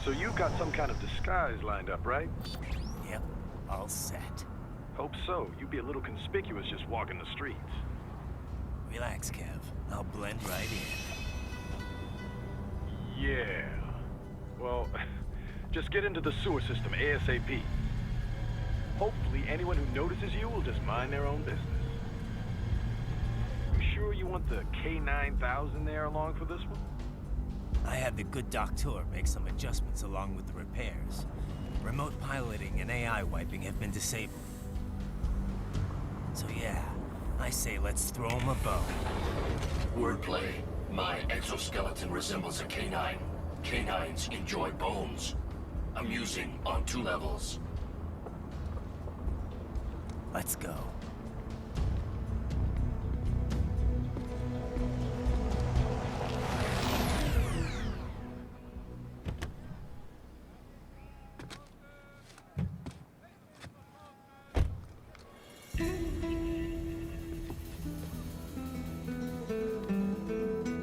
So you've got some kind of disguise lined up, right? Yep, all set. Hope so. You'd be a little conspicuous just walking the streets. Relax, Kev. I'll blend right in. Yeah. Well, just get into the sewer system ASAP. Hopefully anyone who notices you will just mind their own business. You sure you want the K9000 there along for this one? I had the good doctor make some adjustments along with the repairs. Remote piloting and AI wiping have been disabled. So yeah, I say let's throw him a bone. Wordplay. My exoskeleton resembles a canine. Canines enjoy bones. Amusing on 2 levels. Let's go.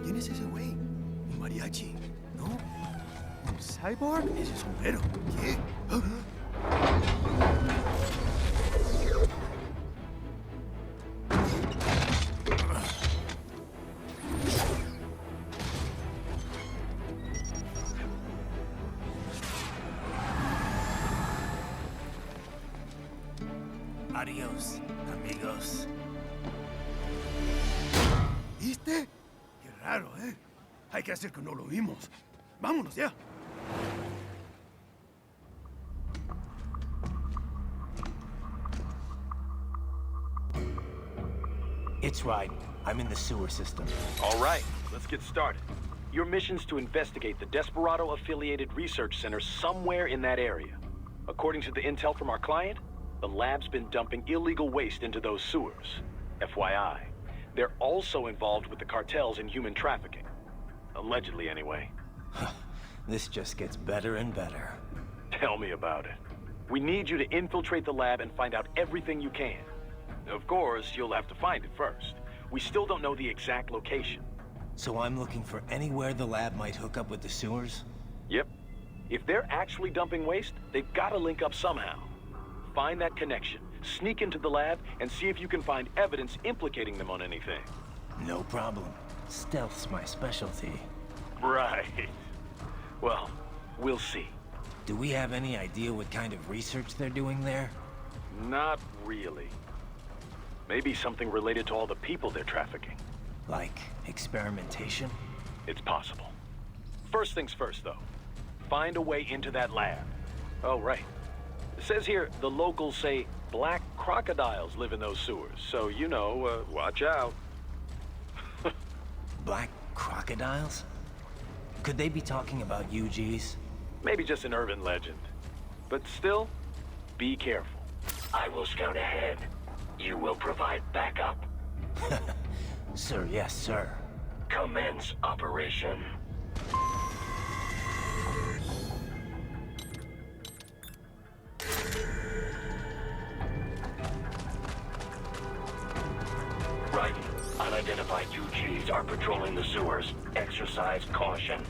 ¿Quién es ese güey? ¿Un mariachi? ¿No? ¿Un cyborg? Ese sombrero. ¿Qué? Adiós, amigos. ¿Viste? Qué raro, ¿eh? Hay que hacer que no lo vimos. Vámonos ya. It's right. I'm in the sewer system. All right, let's get started. Your mission's to investigate the Desperado-affiliated research center somewhere in that area. According to the intel from our client, the lab's been dumping illegal waste into those sewers. FYI, they're also involved with the cartels in human trafficking. Allegedly, anyway. This just gets better and better. Tell me about it. We need you to infiltrate the lab and find out everything you can. Of course, you'll have to find it first. We still don't know the exact location. So I'm looking for anywhere the lab might hook up with the sewers? Yep. If they're actually dumping waste, they've got to link up somehow. Find that connection, sneak into the lab, and see if you can find evidence implicating them on anything. No problem. Stealth's my specialty. Right. Well, we'll see. Do we have any idea what kind of research they're doing there? Not really. Maybe something related to all the people they're trafficking. Like experimentation? It's possible. First things first, though. Find a way into that lab. Oh, right. It says here the locals say black crocodiles live in those sewers, so you know, watch out. Black crocodiles? Could they be talking about UGs? Maybe just an urban legend. But still, be careful. I will scout ahead. You will provide backup. Sir, yes, sir. Commence operation. Right. Unidentified UGs are patrolling the sewers. Exercise caution.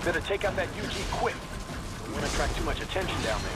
Better take out that UG quick. We won't attract too much attention down there.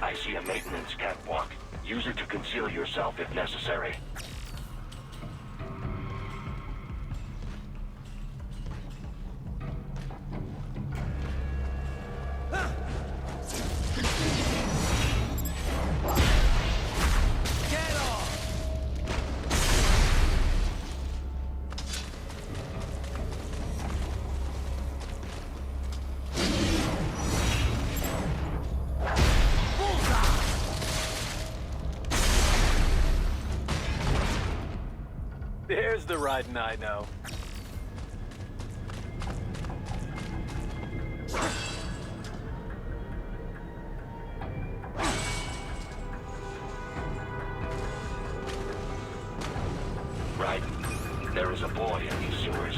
I see a maintenance catwalk. Use it to conceal yourself if necessary. There's the riding I know. Right. There is a boy in these sewers.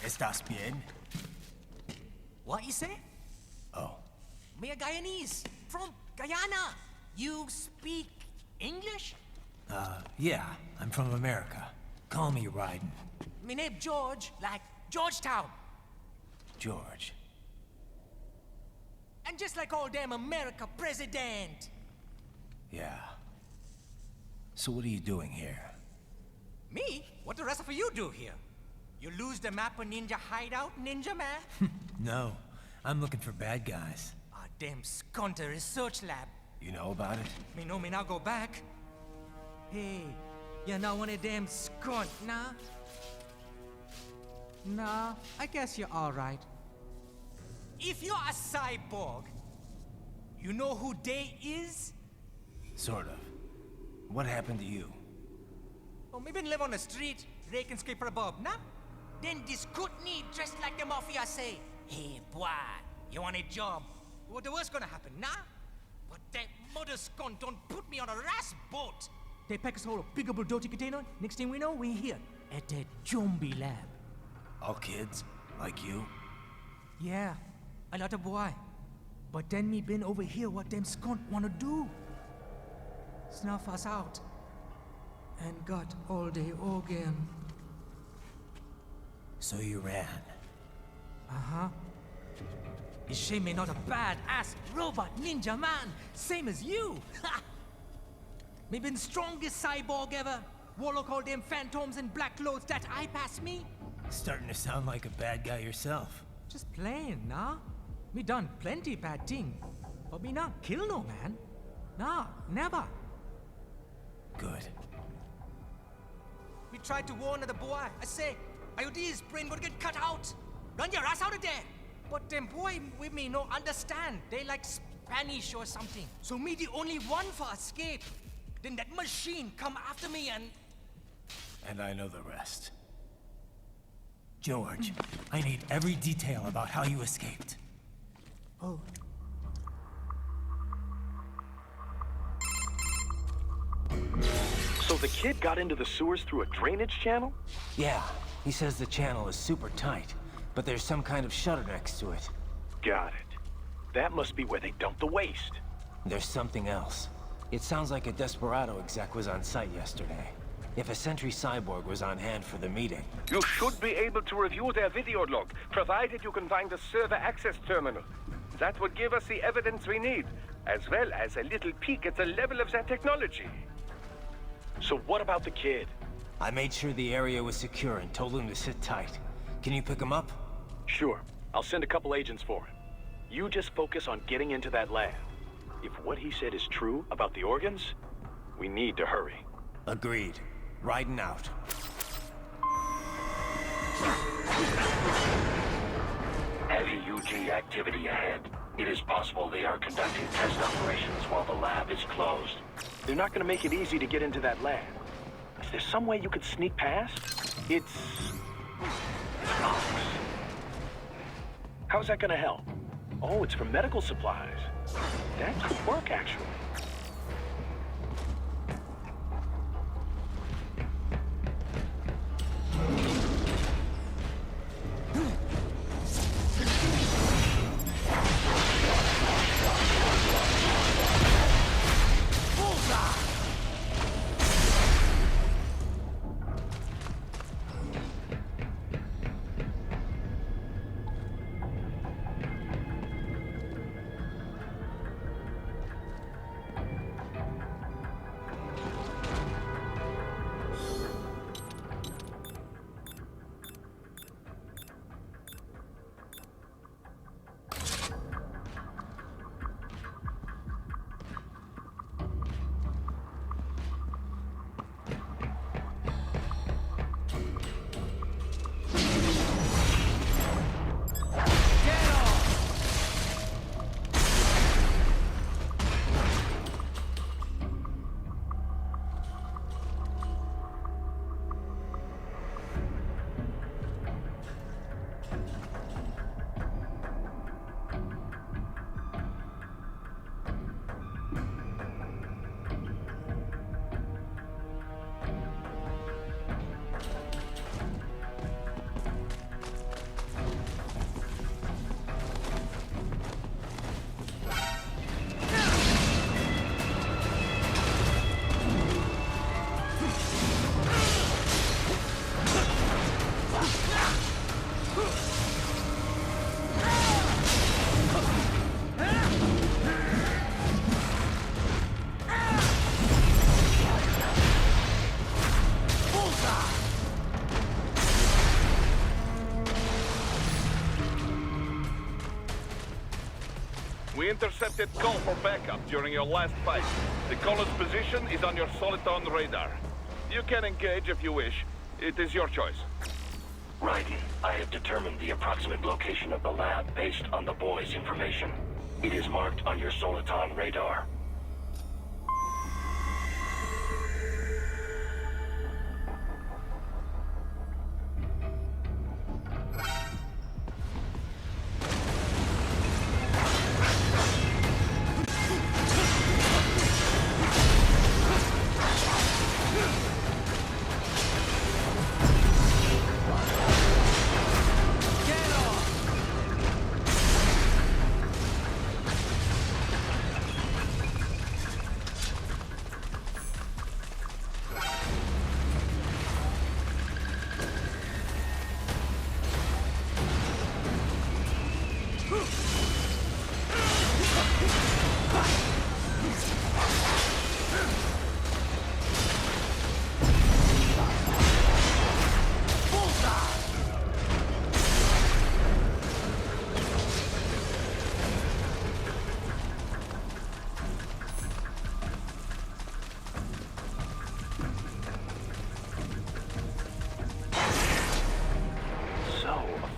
¿Estás bien? What you say? Oh. Me a Guyanese from Guyana. You speak English? Yeah, I'm from America. Call me Raiden. Me name George, like Georgetown. George. And just like all damn America president. Yeah. So what are you doing here? Me? What the rest of you do here? You lose the map of Ninja Hideout, Ninja Man? No, I'm looking for bad guys. Ah, damn Skunter research lab. You know about it? Me know me now go back. Hey, you're not one of them skunt, nah? Nah, I guess you're alright. If you're a cyborg, you know who Day is? Sort of. What happened to you? Oh, me been live on the street, rake and scrape for a bob, nah? Then this good need dressed like the mafia say, "Hey boy, you want a job?" What the worst gonna happen, nah? But that mother scum don't put me on a ras boat. They pack us all a bigger dirty container. Next thing we know, we're here at that zombie lab. All kids? Like you? Yeah, a lot of boy. But then me been over here what them skunt wanna do. Snuff us out. And got all the organ. So you ran. Uh-huh. Is she me not a bad-ass robot ninja man, same as you? Ha! Me been strongest cyborg ever. Warlock all them phantoms in black clothes that eye pass me. Starting to sound like a bad guy yourself. Just plain, nah? Me done plenty bad thing. But me not kill no man. Nah, never. Good. We tried to warn the boy. I say, IOD's brain gonna get cut out. Run your ass out of there. But them boy with me no understand. They like Spanish or something. So me the only one for escape. Then that machine come after me and... And I know the rest. George, I need every detail about how you escaped. Oh. So the kid got into the sewers through a drainage channel? Yeah, he says the channel is super tight, but there's some kind of shutter next to it. Got it. That must be where they dumped the waste. There's something else. It sounds like a Desperado exec was on site yesterday. If a Sentry Cyborg was on hand for the meeting. You should be able to review their video log, provided you can find the server access terminal. That would give us the evidence we need, as well as a little peek at the level of their technology. So what about the kid? I made sure the area was secure and told him to sit tight. Can you pick him up? Sure. I'll send a couple agents for him. You just focus on getting into that lab. If what he said is true about the organs, we need to hurry. Agreed. Riding out. Heavy UG activity ahead. It is possible they are conducting test operations while the lab is closed. They're not gonna make it easy to get into that lab. Is there some way you could sneak past? It's locked. How's that gonna help? Oh, it's for medical supplies. That could work, actually. We intercepted call for backup during your last fight. The caller's position is on your Soliton radar. You can engage if you wish. It is your choice. Raiden, I have determined the approximate location of the lab based on the boy's information. It is marked on your Soliton radar.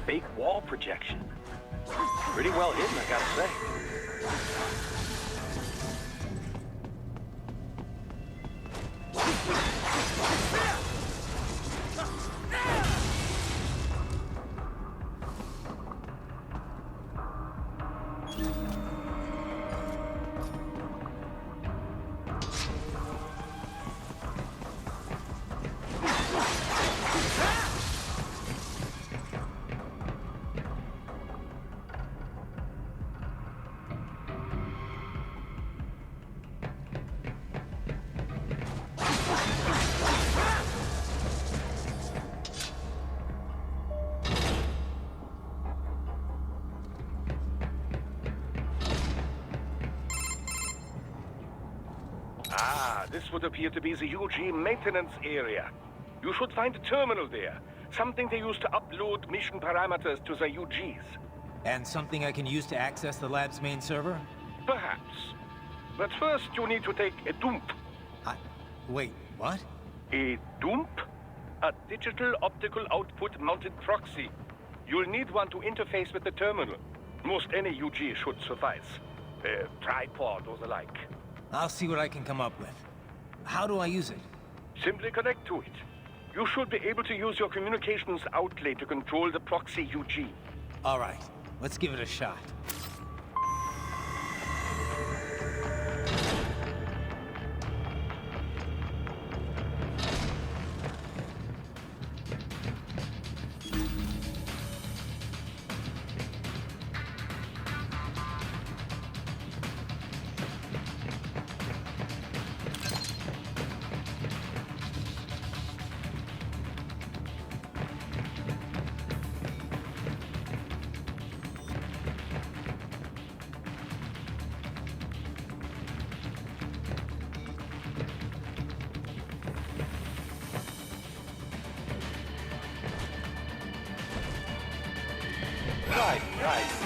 fake wall projection. Pretty well hidden, I gotta say. This would appear to be the UG maintenance area. You should find a terminal there. Something they use to upload mission parameters to the UGs. And something I can use to access the lab's main server? Perhaps. But first you need to take a dump. Wait, what? A dump? A digital optical output mounted proxy. You'll need one to interface with the terminal. Most any UG should suffice. A tripod or the like. I'll see what I can come up with. How do I use it? Simply connect to it. You should be able to use your communications outlay to control the proxy UG. All right, let's give it a shot.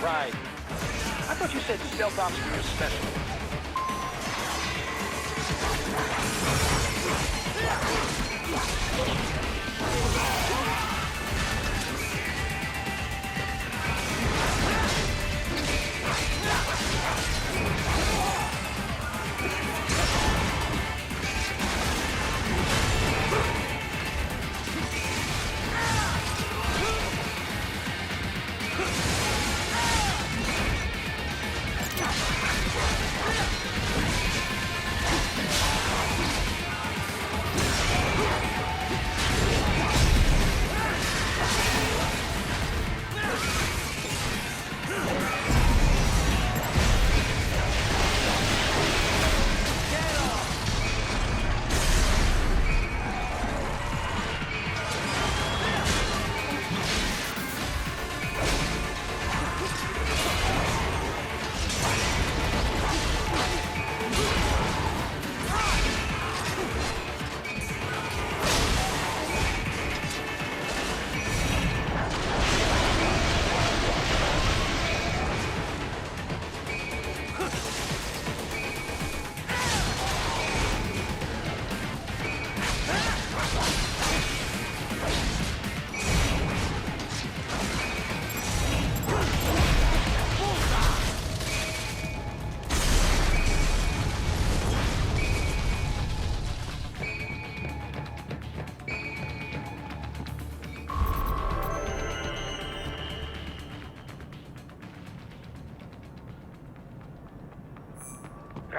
Right. I thought you said stealth ops were your specialty.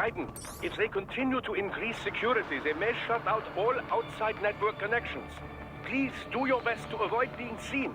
Raiden, if they continue to increase security, they may shut out all outside network connections. Please do your best to avoid being seen.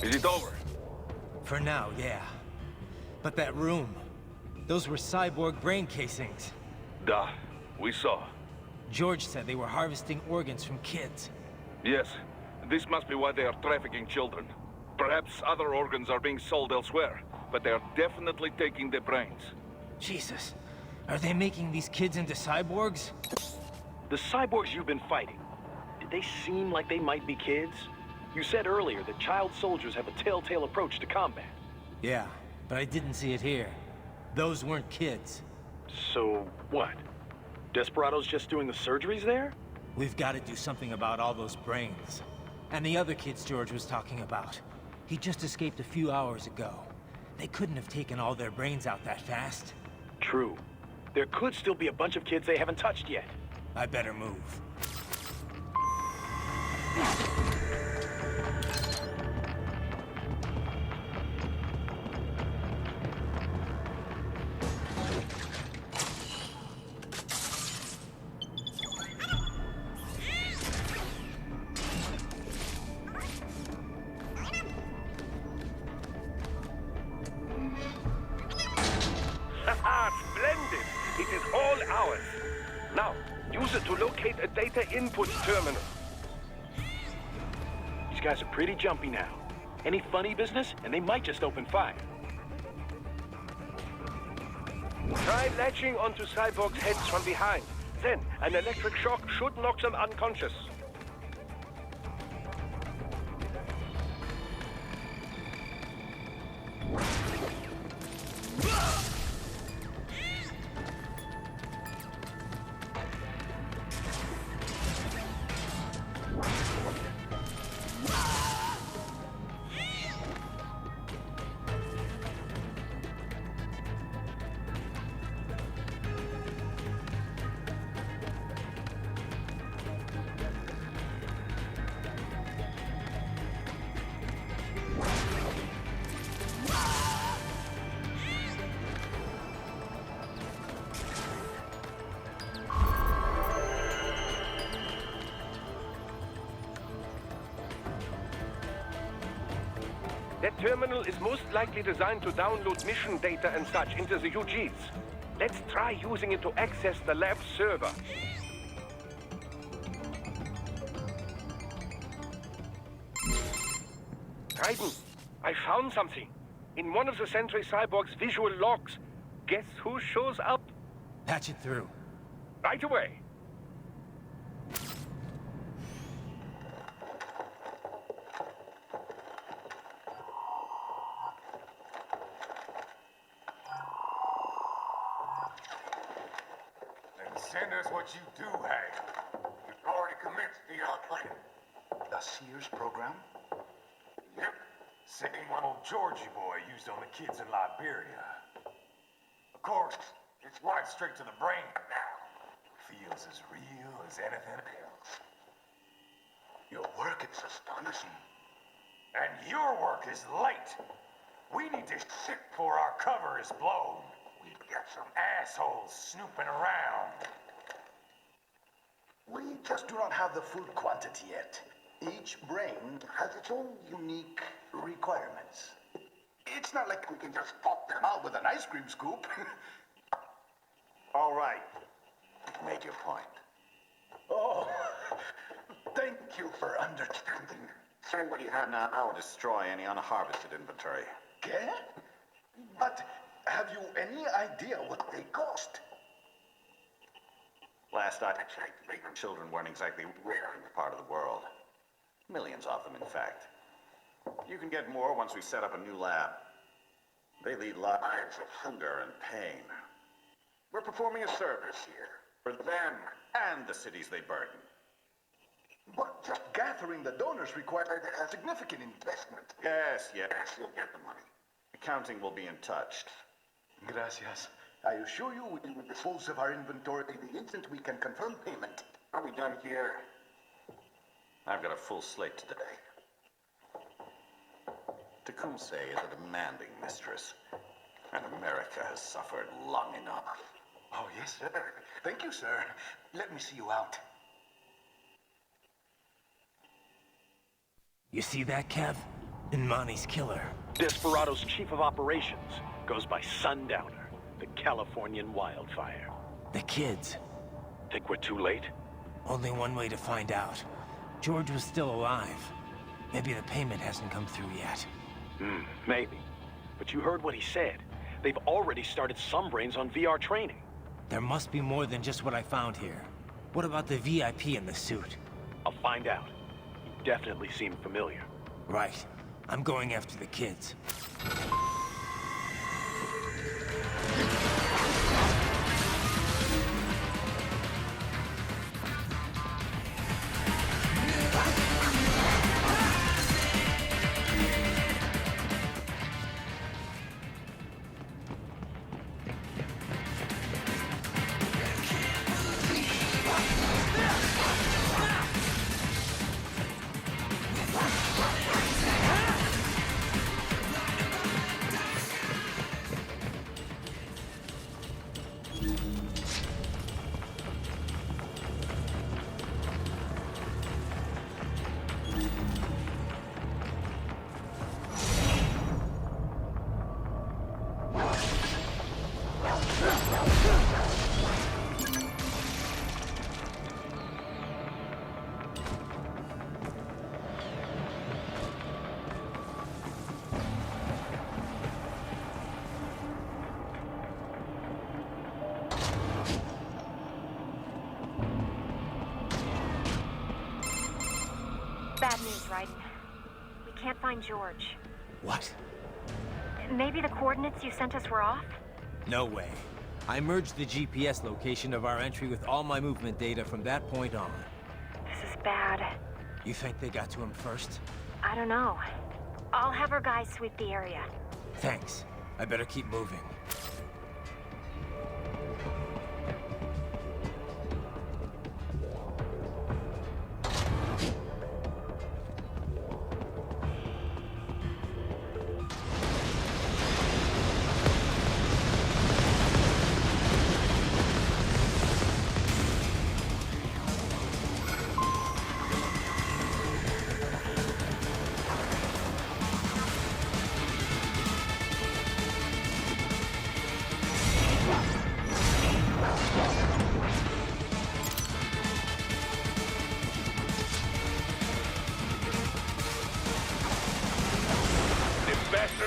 Is it over? For now, yeah. But that room, those were cyborg brain casings. Duh. We saw. George said they were harvesting organs from kids. Yes. This must be why they are trafficking children. Perhaps other organs are being sold elsewhere, but they are definitely taking their brains. Jesus. Are they making these kids into cyborgs? The cyborgs you've been fighting, did they seem like they might be kids? You said earlier that child soldiers have a telltale approach to combat. Yeah, but I didn't see it here. Those weren't kids. So, what? Desperado's just doing the surgeries there? We've got to do something about all those brains. And the other kids George was talking about. He just escaped a few hours ago. They couldn't have taken all their brains out that fast. True. There could still be a bunch of kids they haven't touched yet. I better move. Splendid! It is all ours. Now, use it to locate a data input terminal. These guys are pretty jumpy now. Any funny business, and they might just open fire. Try latching onto cyborgs' heads from behind. Then, an electric shock should knock them unconscious. That terminal is most likely designed to download mission data and such into the UGs. Let's try using it to access the lab server. Raiden, I found something. In one of the Sentry Cyborg's visual logs. Guess who shows up? Patch it through. Right away. Send us what you do have. You've already commenced the plan. The Sears program? Yep. Same one old Georgie boy used on the kids in Liberia. Of course, it's right straight to the brain now. Feels as real as anything else. Your work is astonishing. And your work is late. We need to ship before our cover is blown. We've got some assholes snooping around. We just do not have the full quantity yet. Each brain has its own unique requirements. It's not like we can just pop them out with an ice cream scoop. All right. Make your point. Oh, thank you for understanding. Send what you have now or destroy any unharvested inventory. Okay? But have you any idea what they cost? Last I checked, children weren't exactly rare in this part of the world. Millions of them, in fact. You can get more once we set up a new lab. They lead lives of hunger and pain. We're performing a service here for them and the cities they burden. But just gathering the donors required a significant investment. Yes, you'll get the money. Accounting will be in touch. Gracias. I assure you we will dispose of our inventory the instant we can confirm payment. Are we done here? I've got a full slate today. Tecumseh is a demanding mistress, and America has suffered long enough. Oh, yes, sir. Thank you, sir. Let me see you out. You see that, Kev? And Monty's killer. Desperado's chief of operations goes by Sundowner, the Californian wildfire. The kids. Think we're too late? Only one way to find out. George was still alive. Maybe the payment hasn't come through yet. Maybe. But you heard what he said. They've already started some brains on VR training. There must be more than just what I found here. What about the VIP in the suit? I'll find out. You definitely seem familiar. Right. I'm going after the kids. Bad news, Raiden. We can't find George. What? Maybe the coordinates you sent us were off? No way. I merged the GPS location of our entry with all my movement data from that point on. This is bad. You think they got to him first? I don't know. I'll have our guys sweep the area. Thanks. I better keep moving.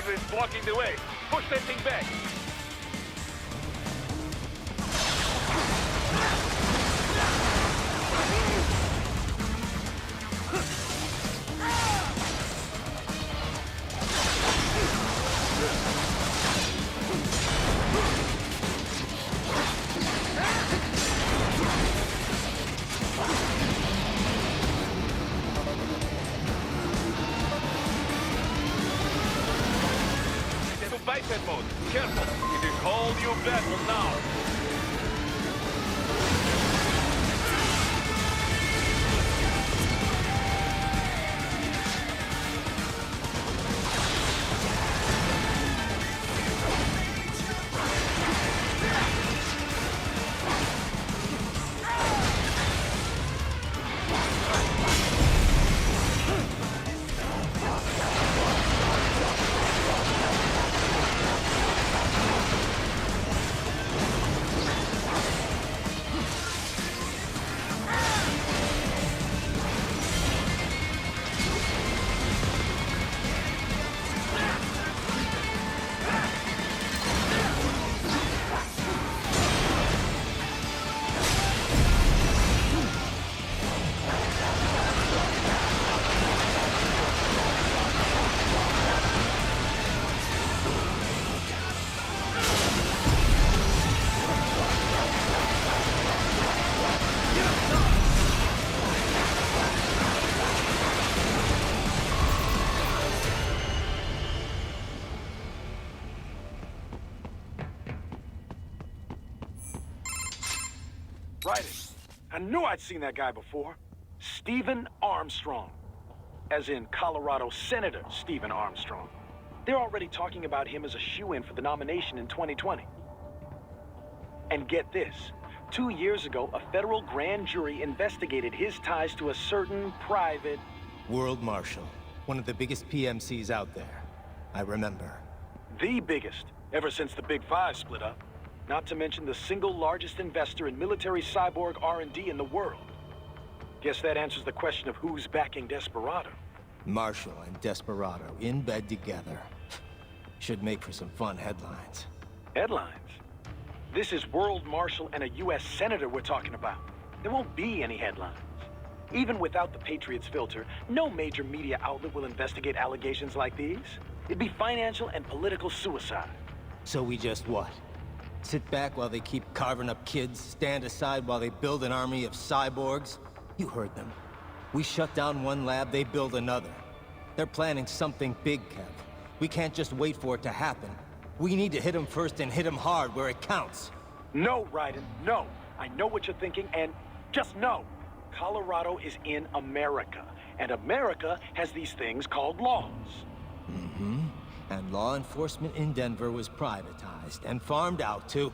Is blocking the way. Push that thing back. Biped mode. Careful. It is all new battle now. Right. I knew I'd seen that guy before. Stephen Armstrong. As in Colorado Senator Stephen Armstrong. They're already talking about him as a shoo-in for the nomination in 2020. And get this. 2 years ago, a federal grand jury investigated his ties to a certain private... World Marshal. One of the biggest PMCs out there. I remember. The biggest, ever since the Big Five split up. Not to mention the single largest investor in military cyborg R&D in the world. Guess that answers the question of who's backing Desperado. Marshall and Desperado in bed together. Should make for some fun headlines. Headlines? This is World Marshal and a U.S. Senator we're talking about. There won't be any headlines. Even without the Patriots filter, no major media outlet will investigate allegations like these. It'd be financial and political suicide. So we just what? Sit back while they keep carving up kids, stand aside while they build an army of cyborgs? You heard them. We shut down one lab, they build another. They're planning something big, Kev. We can't just wait for it to happen. We need to hit them first and hit them hard where it counts. No, Raiden, no. I know what you're thinking, and just no. Colorado is in America, and America has these things called laws. Mm-hmm. And law enforcement in Denver was privatized and farmed out to...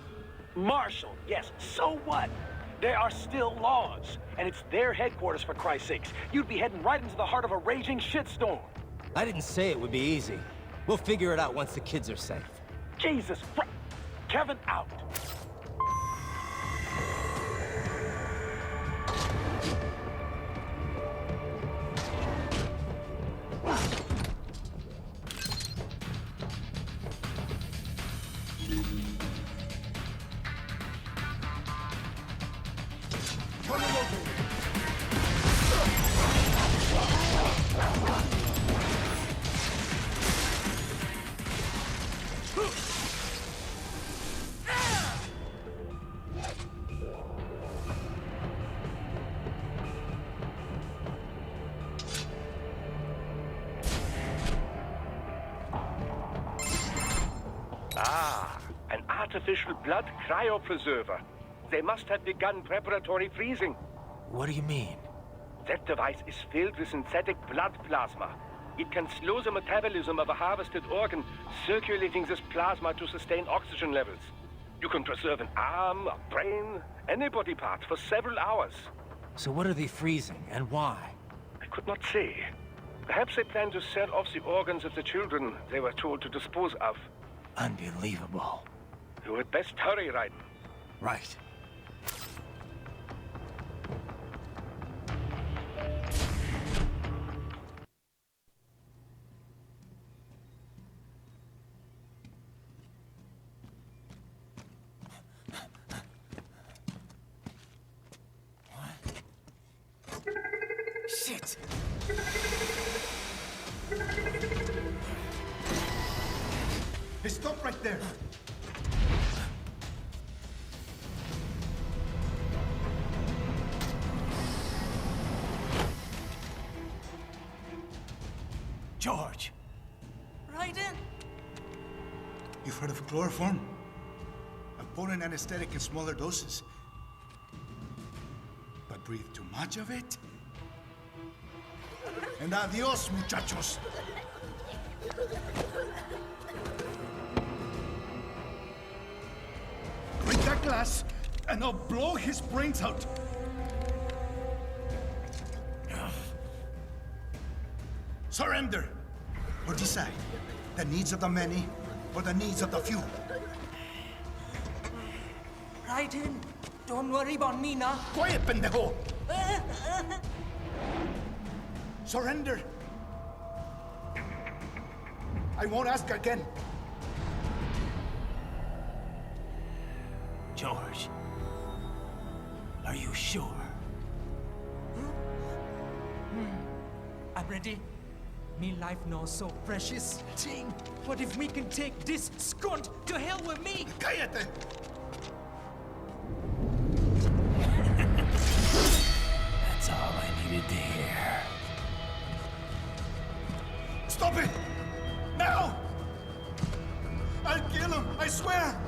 Marshall, yes, so what? There are still laws, and it's their headquarters, for Christ's sakes. You'd be heading right into the heart of a raging shitstorm. I didn't say it would be easy. We'll figure it out once the kids are safe. Jesus Christ. Kevin out. An artificial blood cryopreserver. They must have begun preparatory freezing. What do you mean? That device is filled with synthetic blood plasma. It can slow the metabolism of a harvested organ, circulating this plasma to sustain oxygen levels. You can preserve an arm, a brain, any body part for several hours. So what are they freezing, and why? I could not say. Perhaps they plan to sell off the organs of the children they were told to dispose of. Unbelievable. You had best hurry, Raiden. Right. Shit! Hey, stop right there! George! Raiden? You've heard of chloroform? A potent anesthetic in smaller doses. But breathe too much of it? And adios, muchachos! Break that glass, and I'll blow his brains out! Surrender! Or decide, the needs of the many, or the needs of the few. Raiden, don't worry about me now. Quiet, pendejo! Surrender! I won't ask again. George, are you sure? I'm ready. Me life now so precious. Ting, what if we can take this skunt to hell with me? Cállate! That's all I needed to hear. Stop it! Now! I'll kill him, I swear!